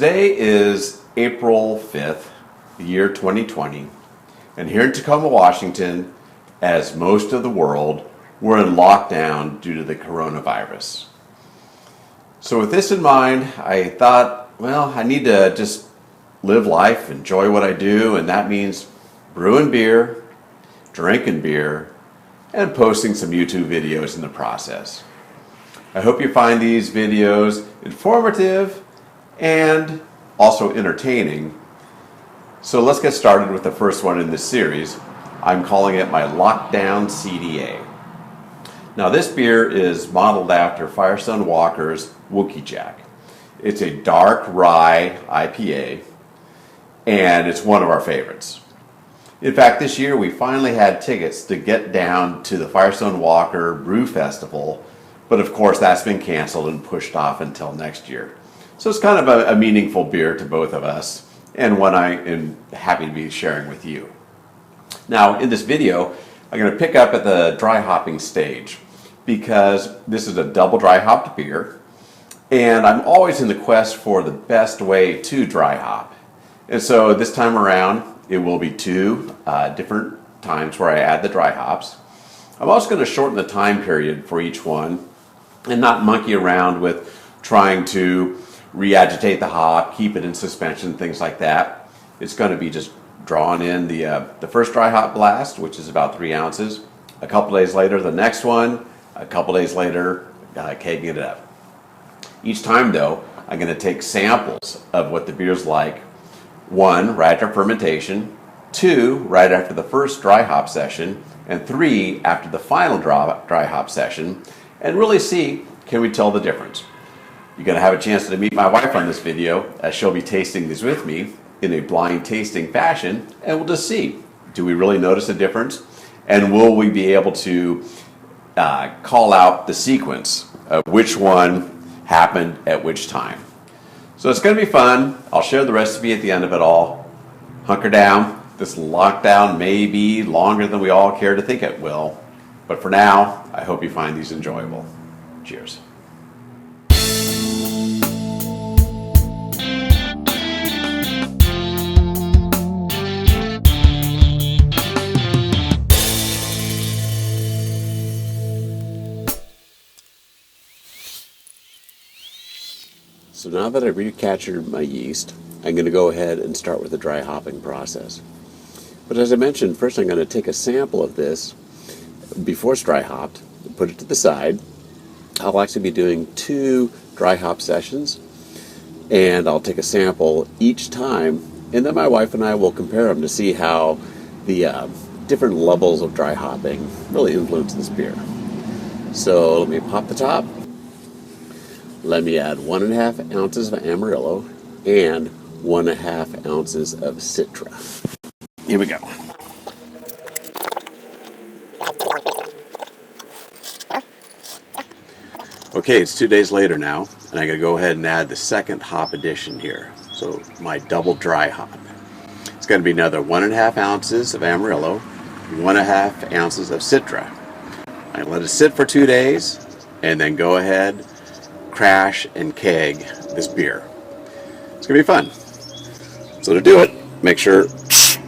Today is April 5th, the year 2020, and here in Tacoma, Washington, as most of the world, we're in lockdown due to the coronavirus. So with this in mind, I thought, well, I need to just live life, enjoy what I do, and that means brewing beer, drinking beer, and posting some YouTube videos in the process. I hope you find these videos informative and also entertaining. So let's get started with the first one in this series. I'm calling it my Lockdown CDA. Now this beer is modeled after Firestone Walker's Wookie Jack. It's a dark rye IPA, and it's one of our favorites. In fact, this year we finally had tickets to get down to the Firestone Walker Brew Festival, but of course that's been canceled and pushed off until next year. So it's kind of a meaningful beer to both of us, and one I am happy to be sharing with you. Now in this video, I'm going to pick up at the dry hopping stage because this is a double dry hopped beer, and I'm always in the quest for the best way to dry hop. And so this time around, it will be two different times where I add the dry hops. I'm also going to shorten the time period for each one and not monkey around with trying to re-agitate the hop, keep it in suspension, things like that. It's going to be just drawing in the first dry hop blast, which is about 3 ounces. A couple days later, the next one. A couple days later, kegging it up. Each time, though, I'm going to take samples of what the beer's like. 1, right after fermentation. 2, right after the first dry hop session. And 3, after the final dry hop session. And really see, can we tell the difference? You're going to have a chance to meet my wife on this video, as she'll be tasting these with me in a blind tasting fashion, and we'll just see, do we really notice a difference? And will we be able to call out the sequence of which one happened at which time? So it's going to be fun. I'll share the recipe at the end of it all. Hunker down. This lockdown may be longer than we all care to think it will, but for now, I hope you find these enjoyable. Cheers. So now that I've recaptured my yeast, I'm going to go ahead and start with the dry hopping process. But as I mentioned, first I'm going to take a sample of this before it's dry hopped, put it to the side. I'll actually be doing 2 dry hop sessions, and I'll take a sample each time, and then my wife and I will compare them to see how the different levels of dry hopping really influence this beer. So let me pop the top. Let me add 1.5 ounces of Amarillo and 1.5 ounces of Citra. Here we go. Okay, it's 2 days later now, and I'm going to go ahead and add the second hop addition here. So my double dry hop. It's going to be another 1.5 ounces of Amarillo, 1.5 ounces of Citra. I let it sit for 2 days, and then go ahead, crash and keg this beer. It's going to be fun. So to do it, make sure the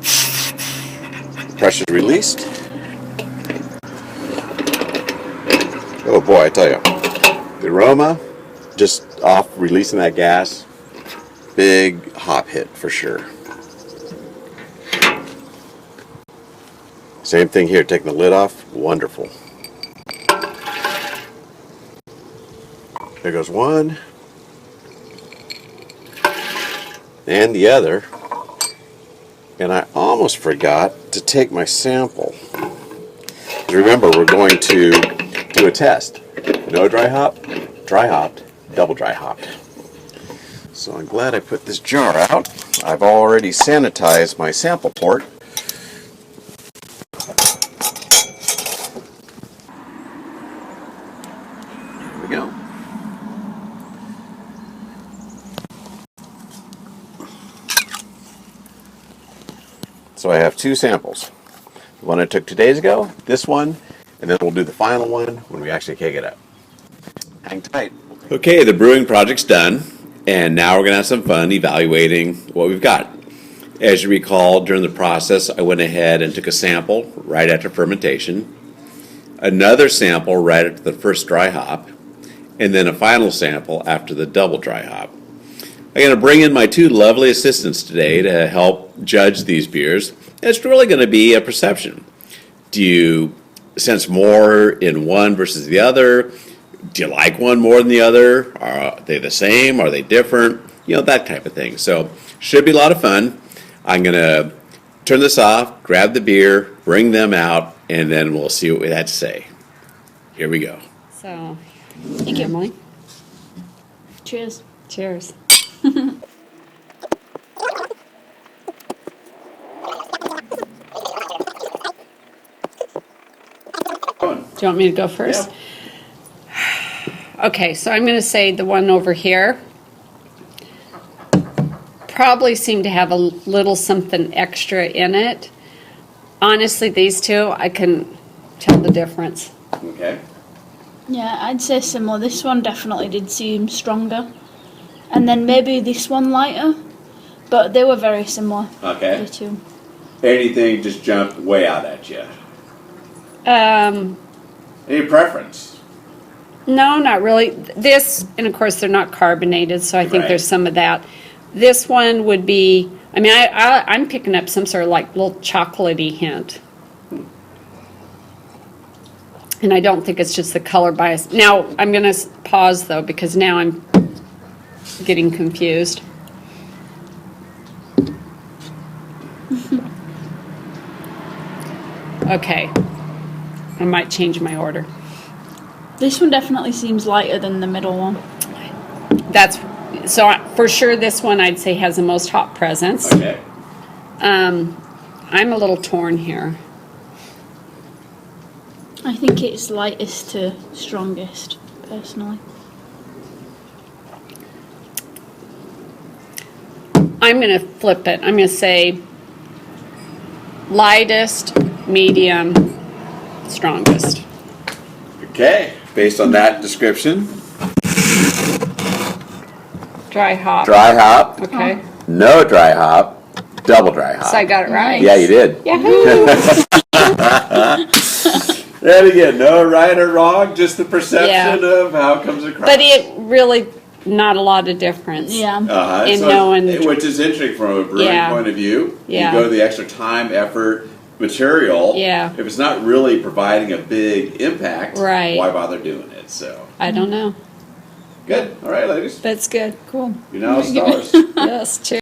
pressure is released. Oh boy, I tell you, the aroma, just off releasing that gas, big hop hit for sure. Same thing here, taking the lid off, wonderful. There goes one, and the other, and I almost forgot to take my sample. Remember, we're going to do a test. No dry hop, dry hopped, double dry hopped. So I'm glad I put this jar out. I've already sanitized my sample port. Here we go. So I have 2 samples. The one I took 2 days ago, this one, and then we'll do the final one when we actually keg it up. Hang tight. Okay, the brewing project's done, And now we're going to have some fun evaluating what we've got. As you recall, during the process, I went ahead and took a sample right after fermentation, another sample right after the first dry hop, and then a final sample after the double dry hop. I'm going to bring in my two lovely assistants today to help judge these beers. It's really going to be a perception. Do you sense more in one versus the other? Do you like one more than the other? Are they the same? Are they different? You know, that type of thing. So, should be a lot of fun. I'm going to turn this off, grab the beer, bring them out, and then we'll see what we had to say. Here we go. So, thank you, Emily. Cheers. Cheers. Do you want me to go first? Okay, so I'm going to say the one over here probably seemed to have a little something extra in it. Honestly, these two, I couldn't tell the difference. Okay. Yeah, I'd say similar. This one definitely did seem stronger. And then maybe this one lighter. But they were very similar. Okay. The two. Anything just jumped way out at you? Any preference? No, not really. This, and of course, they're not carbonated, so I think Right. there's some of that. This one would be, I mean, I'm picking up some sort of like little chocolatey hint. And I don't think it's just the color bias. Now, I'm going to pause, though, because now I'm getting confused. Okay. I might change my order. This one definitely seems lighter than the middle one. That's, so for sure this one I'd say has the most hop presence. Okay. I'm a little torn here. I think it's lightest to strongest, personally. I'm going to flip it. I'm going to say lightest, medium, strongest. Okay. Based on that description, Dry hop. dry hop, Okay. no dry hop, double dry hop. So I got it right. Yeah, you did. Yahoo! And again, no right or wrong, just the perception of how it comes across. But it really, not a lot of difference. Yeah. And knowing- which is interesting from a brewing Yeah. point of view. Yeah. You go to the extra time, effort, material. Yeah. If it's not really providing a big impact, Right. why bother doing it? So I don't know. good. All right, ladies. That's good. Cool. You're now stars. Yes, cheers.